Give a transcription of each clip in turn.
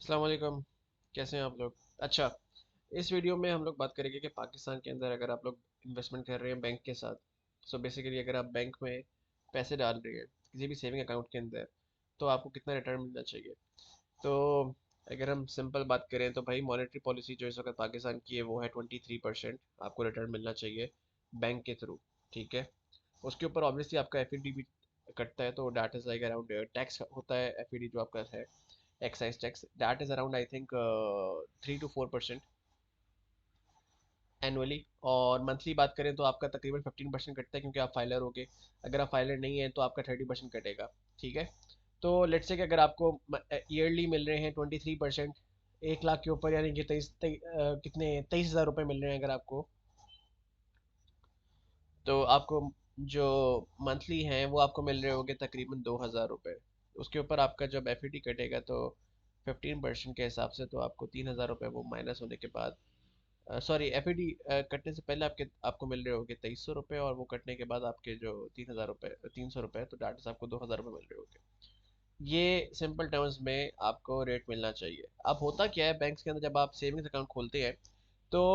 अस्सलाम वालेकुम। कैसे हैं आप लोग? अच्छा, इस वीडियो में हम लोग बात करेंगे कि पाकिस्तान के अंदर अगर आप लोग इन्वेस्टमेंट कर रहे हैं बैंक के साथ, सो बेसिकली अगर आप बैंक में पैसे डाल रहे हैं किसी भी सेविंग अकाउंट के अंदर, तो आपको कितना रिटर्न मिलना चाहिए। तो अगर हम सिंपल बात करें तो भाई मॉनेटरी पॉलिसी जो इस वक्त पाकिस्तान की है वो है 23% आपको रिटर्न मिलना चाहिए बैंक के थ्रू। ठीक है। उसके ऊपर ऑब्वियसली आपका एफईडी भी कटता है, तो that is like around tax होता है एफईडी जो आपका है, excise tax that is around I think 3 to 4% annually. और मंथली बात करें तो आपका तकरीबन 15% कटता है क्योंकि आप फाइलर हो गए। अगर आप फाइलर नहीं है तो आपका 30% कटेगा। ठीक है। तो लेट्स से कि अगर आपको ईयरली मिल रहे हैं 23%, 1 लाख के ऊपर, यानी कि कितने 23,000 रुपये मिल रहे हैं अगर आपको, तो आपको जो मंथली हैं वो आपको मिल रहे होंगे तकरीबन 2,000 रुपये। उसके ऊपर आपका जब एफ कटेगा तो 15% के हिसाब से तो आपको 3,000 रुपये वो माइनस होने के बाद, सॉरी एफ कटने से पहले आपको मिल रहे होंगे 2,300 रुपये, और वो कटने के बाद आपके जो 3,000 रुपये 300 रुपये, तो डाटा से आपको 2,000 रुपये मिल रहे होंगे। ये सिंपल टर्म्स में आपको रेट मिलना चाहिए। अब होता क्या है बैंक्स के अंदर, जब आप सेविंग्स अकाउंट खोलते हैं तो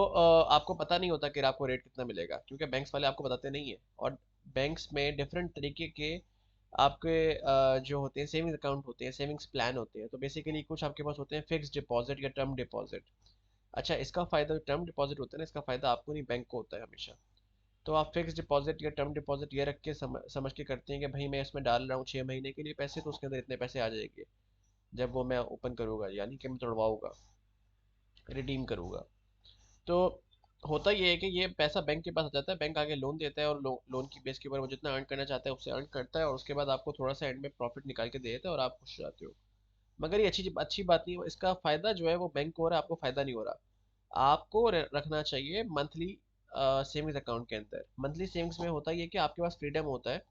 आपको पता नहीं होता कि आपको रेट कितना मिलेगा, क्योंकि बैंक्स वाले आपको बताते नहीं है। और बैंक्स में डिफरेंट तरीके के आपके जो होते हैं सेविंग्स अकाउंट होते हैं, सेविंग्स प्लान होते हैं। तो बेसिकली कुछ आपके पास होते हैं फिक्स डिपॉजिट या टर्म डिपॉजिट। अच्छा, इसका फ़ायदा टर्म डिपॉजिट होता है ना, इसका फ़ायदा आपको नहीं बैंक को होता है हमेशा। तो आप फिक्स डिपॉजिट या टर्म डिपॉजिट ये रख के समझ के करते हैं कि भाई मैं इसमें डाल रहा हूँ 6 महीने के लिए पैसे, तो उसके अंदर इतने पैसे आ जाएंगे जब वो मैं ओपन करूँगा, यानी कि मैं तोड़वाऊँगा, रिडीम करूँगा। तो होता ये है कि ये पैसा बैंक के पास आ जाता है, बैंक आगे लोन देता है, और लोन की बेस के ऊपर वो जितना अर्न करना चाहता है उससे अर्न करता है, और उसके बाद आपको थोड़ा सा एंड में प्रॉफिट निकाल के दे देता है और आप खुश हो जाते हो। मगर ये अच्छी अच्छी बात नहीं है, इसका फ़ायदा जो है वो बैंक को हो रहा है, आपको फ़ायदा नहीं हो रहा। आपको रखना चाहिए मंथली सेविंग्स अकाउंट के अंदर। मंथली सेविंग्स में होता ये है कि आपके पास फ्रीडम होता है,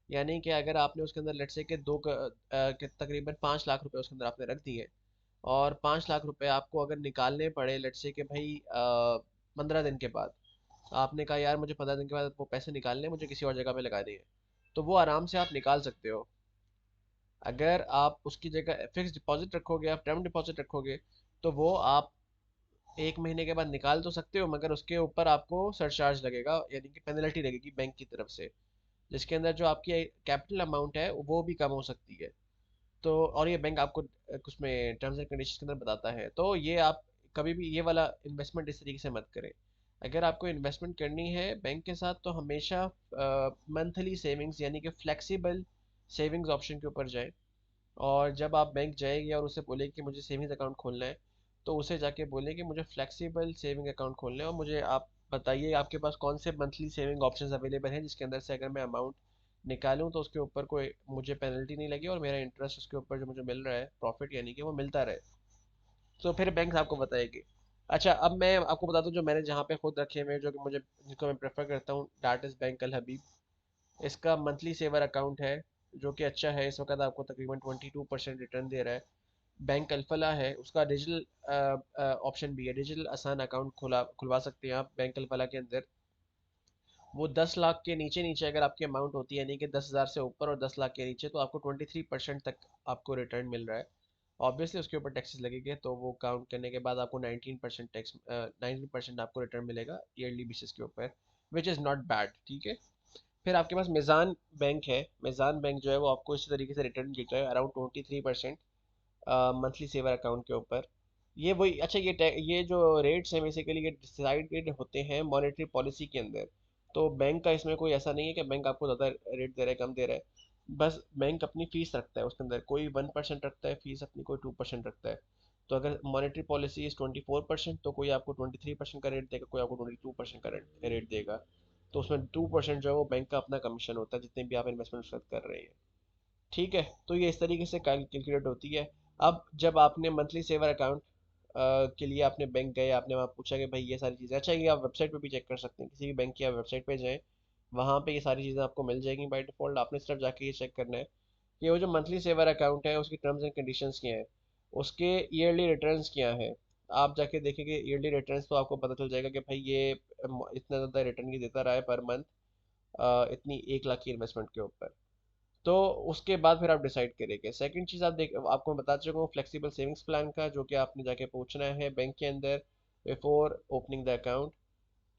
यानी कि अगर आपने उसके अंदर लेट्स से कि तकरीबन 5 लाख रुपए उसके अंदर आपने रख दिए, और 5 लाख रुपए आपको अगर निकालने पड़े लेट्स से कि भाई 15 दिन के बाद, आपने कहा यार मुझे 15 दिन के बाद वो पैसे निकालने हैं, मुझे किसी और जगह पे लगाने हैं, तो वो आराम से आप निकाल सकते हो। अगर आप उसकी जगह फिक्स डिपॉजिट रखोगे, आप टर्म डिपॉजिट रखोगे, तो वो आप 1 महीने के बाद निकाल तो सकते हो, मगर उसके ऊपर आपको सरचार्ज लगेगा, यानी कि पेनल्टी लगेगी बैंक की तरफ से, जिसके अंदर जो आपकी कैपिटल अमाउंट है वो भी कम हो सकती है। तो और ये बैंक आपको उसमें टर्म्स एंड कंडीशंस के अंदर बताता है। तो ये आप कभी भी ये वाला इन्वेस्टमेंट इस तरीके से मत करें। अगर आपको इन्वेस्टमेंट करनी है बैंक के साथ तो हमेशा मंथली सेविंग्स यानी कि फ्लेक्सिबल सेविंग्स ऑप्शन के ऊपर जाएं। और जब आप बैंक जाएंगे और उसे बोलेंगे कि मुझे सेविंग्स अकाउंट खोलना है, तो उसे जाके बोलें कि मुझे फ्लेक्सिबल सेविंग अकाउंट खोलना है, और मुझे आप बताइए आपके पास कौन से मंथली सेविंग ऑप्शंस अवेलेबल हैं जिसके अंदर से अगर मैं अमाउंट निकालूं तो उसके ऊपर कोई मुझे पेनल्टी नहीं लगी, और मेरा इंटरेस्ट उसके ऊपर जो मुझे मिल रहा है प्रॉफिट, यानी कि वो मिलता रहे। तो फिर बैंक आपको बताएगी। अच्छा, अब मैं आपको बता दूं जो मैंने जहाँ पे खुद रखे हुए हैं, जो कि मुझे जिनको मैं प्रेफर करता हूँ, डाट इज़ बैंक अल हबीब। इसका मंथली सेवर अकाउंट है जो कि अच्छा है, इस वक्त आपको तकरीबन 22% रिटर्न दे रहा है। बैंक अल्फला है, उसका डिजिटल ऑप्शन भी है, डिजिटल आसान अकाउंट खुलवा सकते हैं आप बैंक अल्फला के अंदर। वो 10 लाख के नीचे नीचे अगर आपकी अमाउंट होती है, यानी कि 10,000 से ऊपर और 10 लाख के नीचे, तो आपको 23% तक आपको रिटर्न मिल रहा है। ऑब्वियसली उसके ऊपर टैक्सेस लगेंगे, तो वो काउंट करने के बाद आपको 19% टैक्स, 19% आपको रिटर्न मिलेगा ईयरली बेसिस के ऊपर, विच इज़ नॉट बैड। ठीक है। फिर आपके पास मिज़ान बैंक है। मिज़ान बैंक जो है वो आपको इसी तरीके से रिटर्न देता है अराउंड 23% मंथली सेवर अकाउंट के ऊपर। ये वही, अच्छा ये जो रेट्स हैं बेसिकली ये डिसाइडेड होते हैं मॉनेटरी पॉलिसी के अंदर। तो बैंक का इसमें कोई ऐसा नहीं है कि बैंक आपको ज़्यादा रेट दे रहा है कम दे रहा है। बस बैंक अपनी फ़ीस रखता है उसके अंदर, कोई 1% रखता है फीस अपनी, कोई 2% रखता है। तो अगर मॉनेटरी पॉलिसी इज़ 24%, तो कोई आपको 23% का रेट देगा, कोई आपको 22% का रेट देगा। तो उसमें 2% जो है वो बैंक का अपना कमीशन होता है जितने भी आप इन्वेस्टमेंट कर रहे हैं। ठीक है। तो ये इस तरीके से कैलकुलेट होती है। अब जब आपने मंथली सेवर अकाउंट के लिए आपने बैंक गए, आपने वहाँ पूछा कि भाई ये सारी चीज़ें, अच्छा ये आप वेबसाइट पे भी चेक कर सकते हैं, किसी भी बैंक की आप वेबसाइट पे जाएं, वहाँ पे ये सारी चीज़ें आपको मिल जाएंगी बाय डिफ़ॉल्ट। आपने सिर्फ जाके ये चेक करना है कि वो जो मंथली सेवर अकाउंट है उसकी टर्म्स एंड कंडीशंस क्या हैं, उसके ईयरली रिटर्न्स क्या हैं। आप जाके देखेंगे ईयरली रिटर्न्स, तो आपको पता चल जाएगा कि भाई ये इतना ज़्यादा रिटर्न की देता रहा है पर मंथ इतनी 1 लाख की इन्वेस्टमेंट के ऊपर। तो उसके बाद फिर आप डिसाइड करेंगे। सेकंड चीज़ आप देख, आपको मैं बता चुका हूँ फ्लेक्सिबल सेविंग्स प्लान का, जो कि आपने जाके पूछना है बैंक के अंदर before opening the account.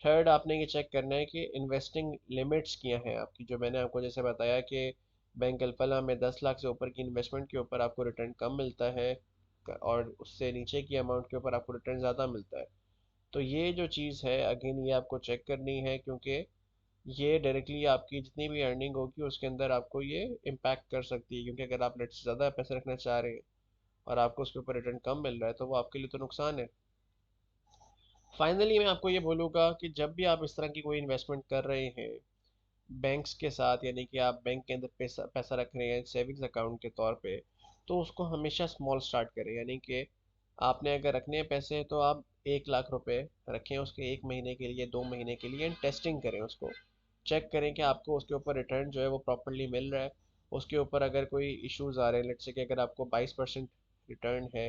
Third, आपने ये चेक करना है कि इन्वेस्टिंग लिमिट्स क्या हैं आपकी, जो मैंने आपको जैसे बताया कि बैंक अल्फला में 10 लाख से ऊपर की इन्वेस्टमेंट के ऊपर आपको रिटर्न कम मिलता है, और उससे नीचे की अमाउंट के ऊपर आपको रिटर्न ज़्यादा मिलता है। तो ये जो चीज़ है अगेन ये आपको चेक करनी है, क्योंकि ये डायरेक्टली आपकी जितनी भी अर्निंग होगी उसके अंदर आपको ये इम्पैक्ट कर सकती है, क्योंकि अगर आप नेट से ज़्यादा पैसे रखना चाह रहे हैं और आपको उसके ऊपर रिटर्न कम मिल रहा है तो वो आपके लिए तो नुकसान है। फाइनली मैं आपको ये बोलूँगा कि जब भी आप इस तरह की कोई इन्वेस्टमेंट कर रहे हैं बैंक्स के साथ, यानी कि आप बैंक के अंदर पैसा पैसा रख रहे हैं सेविंग्स अकाउंट के तौर पे, तो उसको हमेशा स्मॉल स्टार्ट करें। यानी कि आपने अगर रखने हैं पैसे तो आप 1 लाख रुपए रखें उसके 1 महीने के लिए, 2 महीने के लिए, एंड टेस्टिंग करें उसको। चेक करें कि आपको उसके ऊपर रिटर्न जो है वो प्रॉपरली मिल रहा है। उसके ऊपर अगर कोई इश्यूज आ रहे हैं, लेट्स से कि अगर आपको 22% रिटर्न है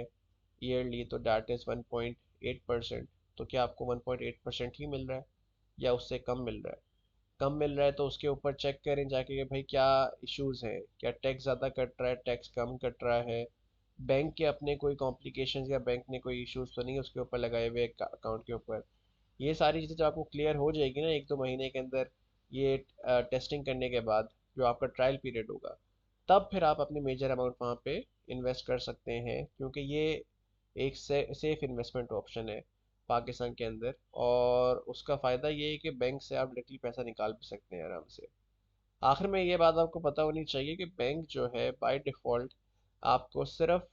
ईयरली, तो डैट इज़ 1.8%, तो क्या आपको 1.8% ही मिल रहा है या उससे कम मिल रहा है? कम मिल रहा है तो उसके ऊपर चेक करें जाके कि भाई क्या इश्यूज हैं, क्या टैक्स ज़्यादा कट रहा है, टैक्स कम कट रहा है, बैंक के अपने कोई कॉम्प्लिकेशंस या बैंक ने कोई इश्यूज तो नहीं उसके ऊपर लगाए हुए अकाउंट के ऊपर। ये सारी चीज़ें जब आपको क्लियर हो जाएगी ना 1-2 महीने के अंदर, ये टेस्टिंग करने के बाद जो आपका ट्रायल पीरियड होगा, तब फिर आप अपनी मेजर अमाउंट वहाँ पे इन्वेस्ट कर सकते हैं, क्योंकि ये एक सेफ इन्वेस्टमेंट ऑप्शन है पाकिस्तान के अंदर। और उसका फ़ायदा ये है कि बैंक से आप डायरेक्टली पैसा निकाल भी सकते हैं आराम से। आखिर में ये बात आपको पता होनी चाहिए कि बैंक जो है बाय डिफ़ॉल्ट आपको सिर्फ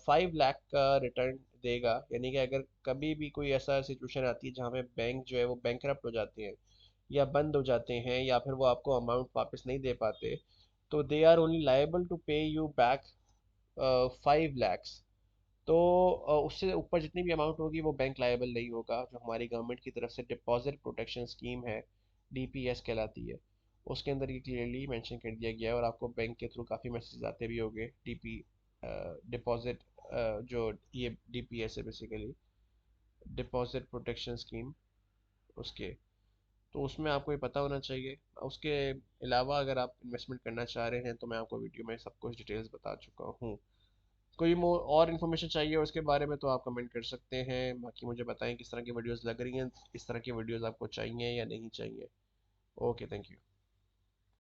5 लाख का रिटर्न देगा। यानी कि अगर कभी भी कोई ऐसा सिचुएशन आती है जहाँ पे बैंक जो है वो बैंकरप्ट हो जाते हैं या बंद हो जाते हैं या फिर वो आपको अमाउंट वापस नहीं दे पाते, तो they are only liable to pay you back 5 lakhs. तो उससे ऊपर जितनी भी अमाउंट होगी वो बैंक लायबल नहीं होगा। जो हमारी गवर्नमेंट की तरफ से डिपॉजिट प्रोटेक्शन स्कीम है, डीपीएस कहलाती है, उसके अंदर ये क्लियरली मेंशन कर दिया गया है। और आपको बैंक के थ्रू काफ़ी मैसेज आते भी होंगे डीपी डिपॉजिट, जो ये डीपीएस है बेसिकली डिपॉजिट प्रोटेक्शन स्कीम, उसके, तो उसमें आपको ये पता होना चाहिए। उसके अलावा अगर आप इन्वेस्टमेंट करना चाह रहे हैं तो मैं आपको वीडियो में सब कुछ डिटेल्स बता चुका हूँ। कोई मोर और इन्फॉर्मेशन चाहिए उसके बारे में तो आप कमेंट कर सकते हैं। बाकी मुझे बताएं किस तरह की वीडियोस लग रही हैं, इस तरह की वीडियोस आपको चाहिए या नहीं चाहिए। Okay, thank you.